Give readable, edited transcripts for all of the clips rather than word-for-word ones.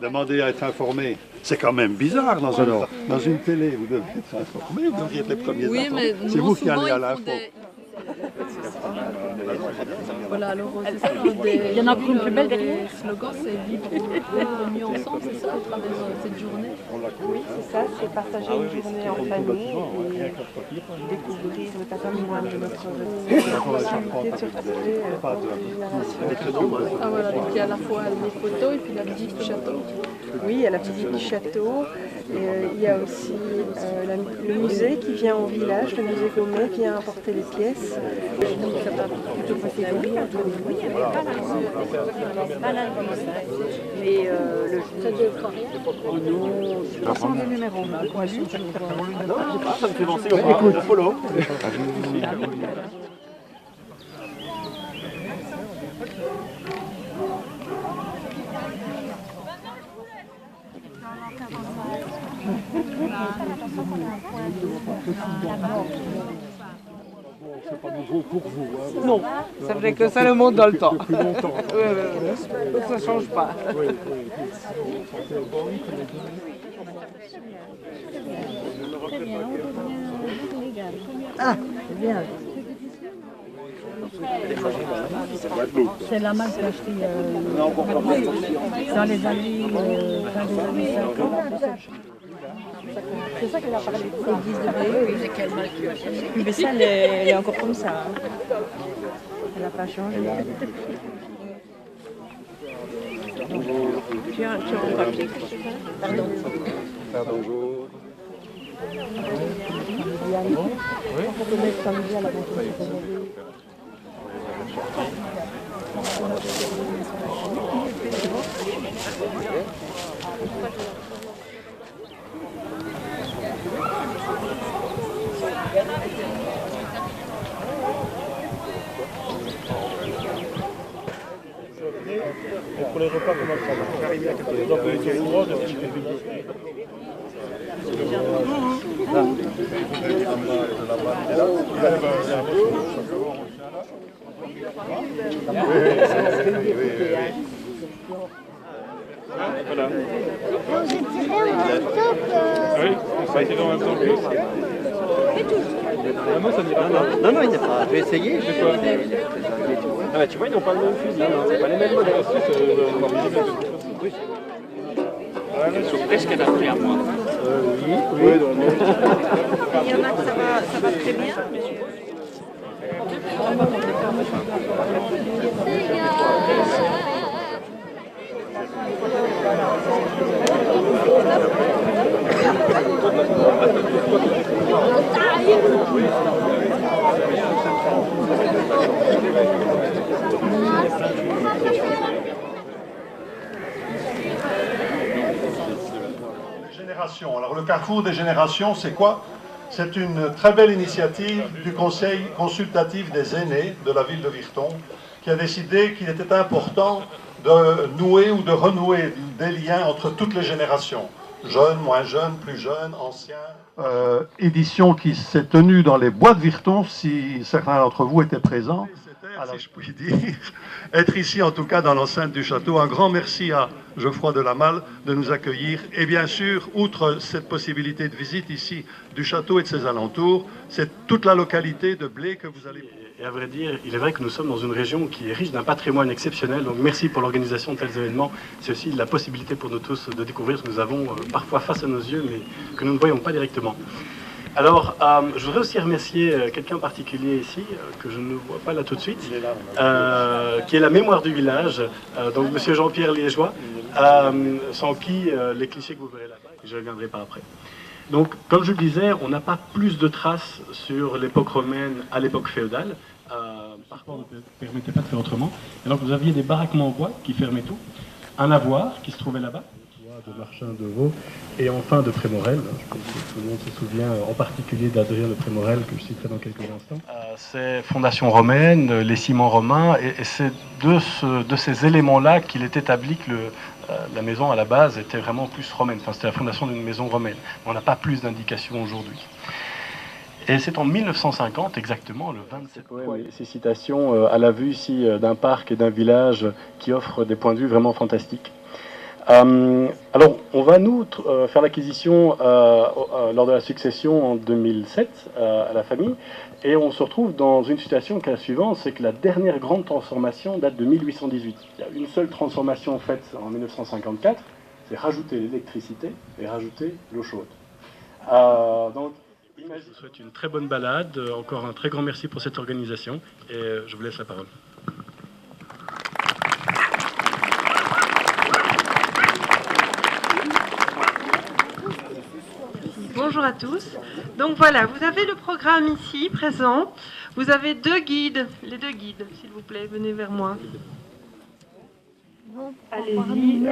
Demandez à être informé. C'est quand même bizarre dans une télé. Vous devez être informé, vous devriez être les premiers oui, informés. Mais c'est vous qui allez à l'info. Voilà, alors c'est ça. Il y en a encore une plus belle derrière. Le slogan, c'est vivre mieux ensemble, c'est ça, à travers cette journée. Oui, c'est ça, c'est partager une journée en famille et découvrir le patrimoine de notre possibilité de se retrouver Ah voilà, donc il y a à la fois les photos et puis la visite du château. Oui, il y a la visite du château, et il y a aussi le musée qui vient au village, le musée Gommet vient apporter les pièces. Mais le sans les numéros. Ça me fait penser au polo. C'est pas nouveau pour vous. Hein. Non, ça fait que ça le monde dans le temps. Depuis longtemps. Ça ne change pas. Oui, Ah, c'est bien. C'est la marque achetée dans les années 50. C'est ça qu'elle a parlé. C'est 10 degrés, oui. C'est quelle marque? Mais ça, elle est encore comme ça. Hein. Elle n'a pas changé. tu as un papier. Pardon. Bonjour. On peut mettre samedi à la rentrée. Et pour les repas, comment ça va? Donc, les tours de voilà. Oui, ça a été en même temps que lui. Non, il n'y a pas. Je vais essayer. Ah bah tu vois, ils n'ont pas le même fusil, c'est pas les mêmes modèles. Est-ce qu'elle a pris à moi? Il y en a que ça va très bien. Alors le carrefour des générations, c'est quoi? C'est une très belle initiative du Conseil consultatif des aînés de la ville de Virton qui a décidé qu'il était important de nouer ou de renouer des liens entre toutes les générations, jeunes, moins jeunes, plus jeunes, anciens. Édition qui s'est tenue dans les bois de Virton, si certains d'entre vous étaient présents. Alors, si je puis dire, être ici en tout cas dans l'enceinte du château. Un grand merci à Geoffroy de la Malle de nous accueillir. Et bien sûr, outre cette possibilité de visite ici du château et de ses alentours, c'est toute la localité de Blé que vous allez... Et à vrai dire, il est vrai que nous sommes dans une région qui est riche d'un patrimoine exceptionnel. Donc merci pour l'organisation de tels événements. C'est aussi la possibilité pour nous tous de découvrir ce que nous avons parfois face à nos yeux, mais que nous ne voyons pas directement. Alors, je voudrais aussi remercier quelqu'un en particulier ici, que je ne vois pas là tout de suite, qui est la mémoire du village, donc Monsieur Jean-Pierre Liégeois, sans qui les clichés que vous verrez là-bas, et je reviendrai par après. Donc, comme je le disais, on n'a pas plus de traces sur l'époque romaine à l'époque féodale. Par contre, ne permettait pas de faire autrement. Et donc, vous aviez des baraquements en bois qui fermaient tout, un lavoir qui se trouvait là-bas, de Marchin de Vaux, et enfin de Prémorel. Je pense que tout le monde se souvient en particulier d'Adrien de Prémorel, que je citerai dans quelques instants. Ces fondations romaines, les ciments romains, et c'est de ces éléments-là qu'il est établi que la maison à la base était vraiment plus romaine. Enfin, c'était la fondation d'une maison romaine. On n'a pas plus d'indications aujourd'hui. Et c'est en 1950, exactement, le 27 poèmes et ces citations à la vue ici d'un parc et d'un village qui offrent des points de vue vraiment fantastiques. Alors, on va nous faire l'acquisition lors de la succession en 2007 à la famille, et on se retrouve dans une situation qui est la suivante, c'est que la dernière grande transformation date de 1818. Il y a une seule transformation faite en 1954, c'est rajouter l'électricité et rajouter l'eau chaude. Donc, je vous souhaite une très bonne balade, encore un très grand merci pour cette organisation, et je vous laisse la parole. Bonjour à tous. Donc voilà, vous avez le programme ici, présent. Vous avez deux guides. Les deux guides, s'il vous plaît, venez vers moi. Allez-y.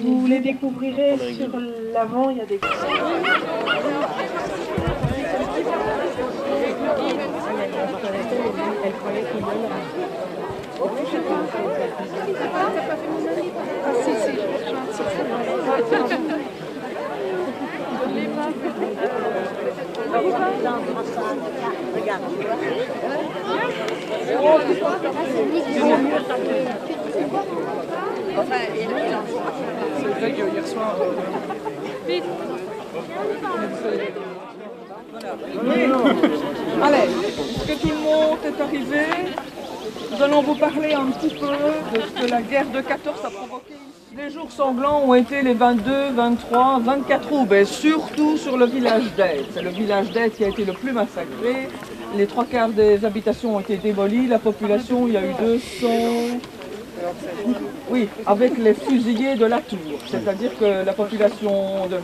Vous les découvrirez sur l'avant. Il y a des... Allez, puisque tout le monde est arrivé, nous allons vous parler un petit peu de ce que la guerre de 14 a provoqué. Les jours sanglants ont été les 22, 23, 24 août, et surtout sur le village d'Aide. C'est le village d'Aide qui a été le plus massacré. Les 3/4 des habitations ont été démolies. La population, il y a eu 200... Oui, avec les fusillés de la tour. C'est-à-dire que la population de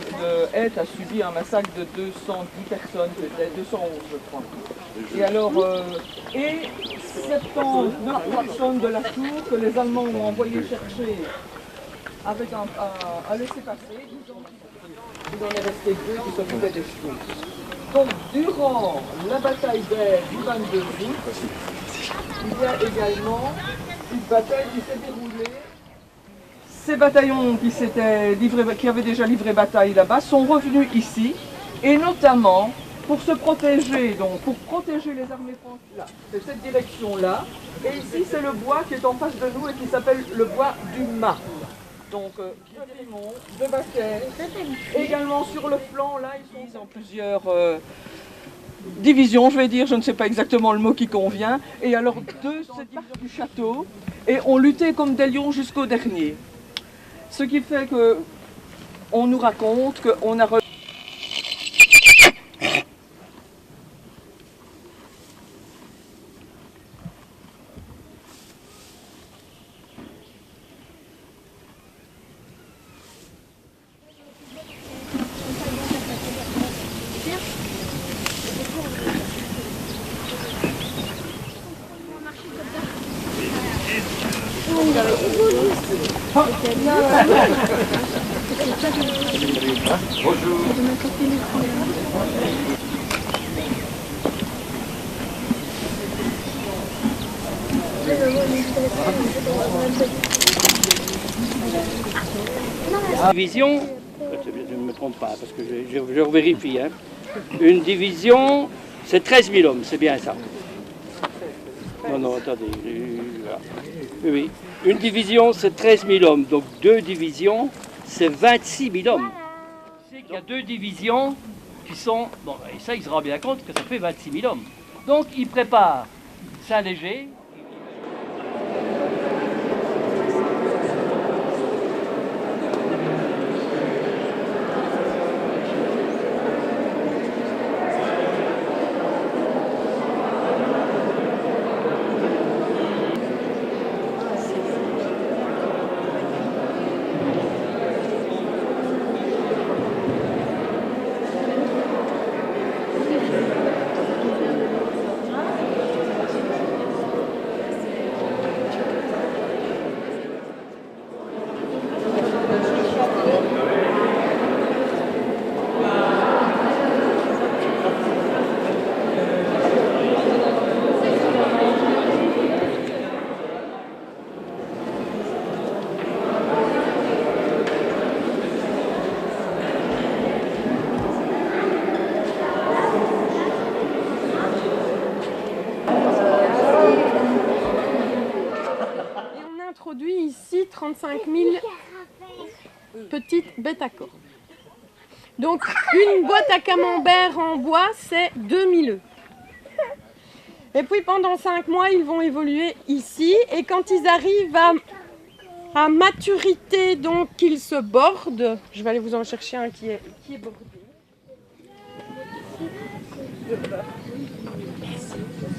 Aide a subi un massacre de 210 personnes, peut-être 211 je crois. Et alors, et 79 personnes de la tour que les Allemands ont envoyé chercher avec un laisser-passer, disons qu'il en est resté 2 qui s'occupaient des chevaux. Donc, durant la bataille d'Aide du 22 août, il y a également une bataille qui s'est déroulée. Ces bataillons qui avaient déjà livré bataille là-bas sont revenus ici, et notamment pour se protéger, donc pour protéger les armées françaises, là, c'est cette direction-là, et ici c'est le bois qui est en face de nous et qui s'appelle le bois du Mât. Donc, de Baquet. Également sur le flanc, là, ils sont en plusieurs divisions, je vais dire, je ne sais pas exactement le mot qui convient. Et alors, de cette partie du château, et ont lutté comme des lions jusqu'au dernier. Ce qui fait que, on nous raconte qu'on a... Division, je ne me trompe pas parce que je revérifie. Hein. Une division, c'est 13 000 hommes, c'est bien ça. Non, attendez. Voilà. Oui. Une division, c'est 13 000 hommes. Donc 2 divisions, c'est 26 000 hommes. C'est qu'il y a 2 divisions qui sont... Bon, et ça, il se rend bien compte que ça fait 26 000 hommes. Donc il prépare Saint-Léger. 35 000 petites bêtes à cornes. Donc une boîte à camembert en bois, c'est 2000 œufs. Et puis pendant 5 mois, ils vont évoluer ici. Et quand ils arrivent à maturité, donc qu'ils se bordent, je vais aller vous en chercher un qui est bordé.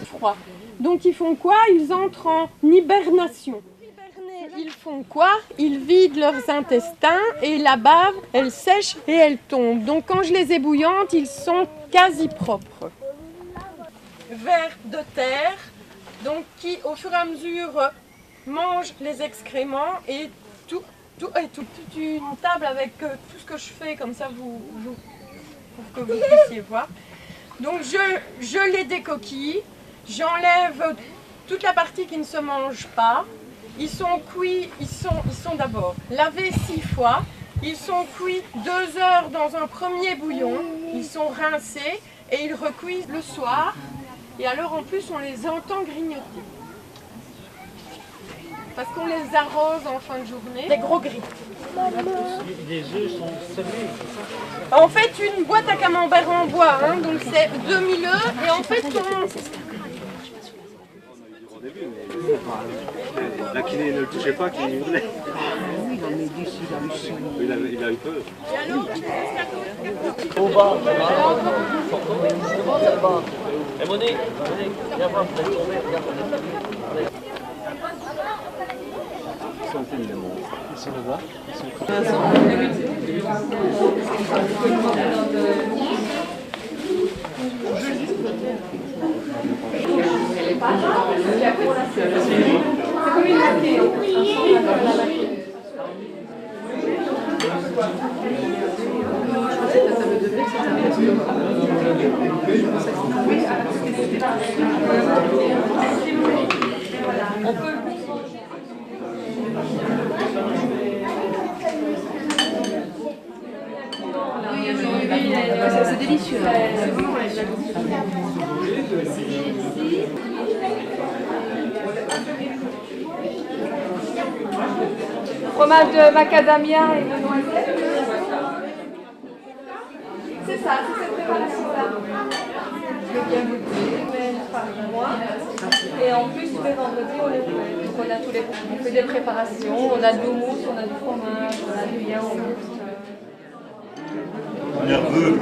Froid. Donc ils font quoi? Ils entrent en hibernation. Ils font quoi? Ils vident leurs intestins et la bave, elle sèche et elle tombe. Donc quand je les ébouillantes, ils sont quasi propres. Vers de terre, donc qui au fur et à mesure mange les excréments et toute une table avec tout ce que je fais, comme ça pour que vous puissiez voir. Donc je les décoquille, j'enlève toute la partie qui ne se mange pas. Ils sont cuits, ils sont d'abord lavés 6 fois, ils sont cuits 2 heures dans un premier bouillon, ils sont rincés et ils recuisent le soir. Et alors en plus on les entend grignoter. Parce qu'on les arrose en fin de journée. Des gros gris. Les œufs sont semés. En fait une boîte à camembert en bois, hein, donc c'est 2000 œufs et en fait La kiné ne le touchait pas, qui hurlait. Il a eu peur. Au bas, ça va. Et Monique, viens voir, vous allez tomber, regarde. Ils sont là-bas. C'est délicieux. Fromage de macadamia et de noisette. C'est ça, c'est cette préparation-là. Je vais bien goûter, mais pas moi. Et en plus, tous les vendredis, on les fait. Donc on fait des préparations, on a de l'houmous, on a du fromage, on a du yaourt. Nerveux.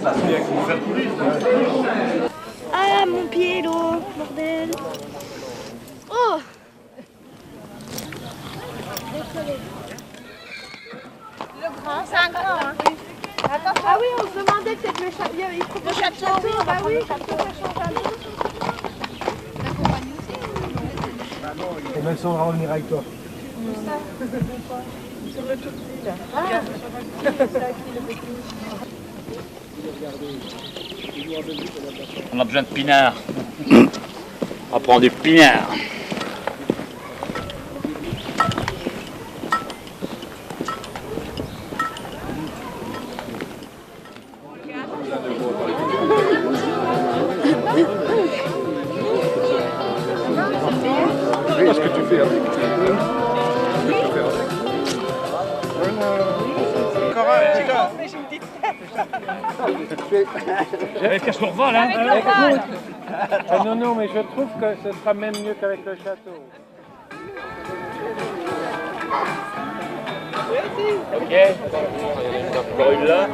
Ça se fait avec mon fer pourri. Ah, mon pied, l'eau, bordel. Oh! Le grand, c'est un grand, hein. Ah oui, on se demandait peut-être le château. Il faut le château, bah oui, ça change un peu. Et même si on va revenir avec toi. Sur le tout petit, là. On a besoin de pinard. On va prendre du pinard. Qu'est-ce que tu fais avec? Encore un petit gars. Qu'est-ce qu'on revole, hein? Non, mais je trouve que ce sera même mieux qu'avec le château. Ok. Encore une là.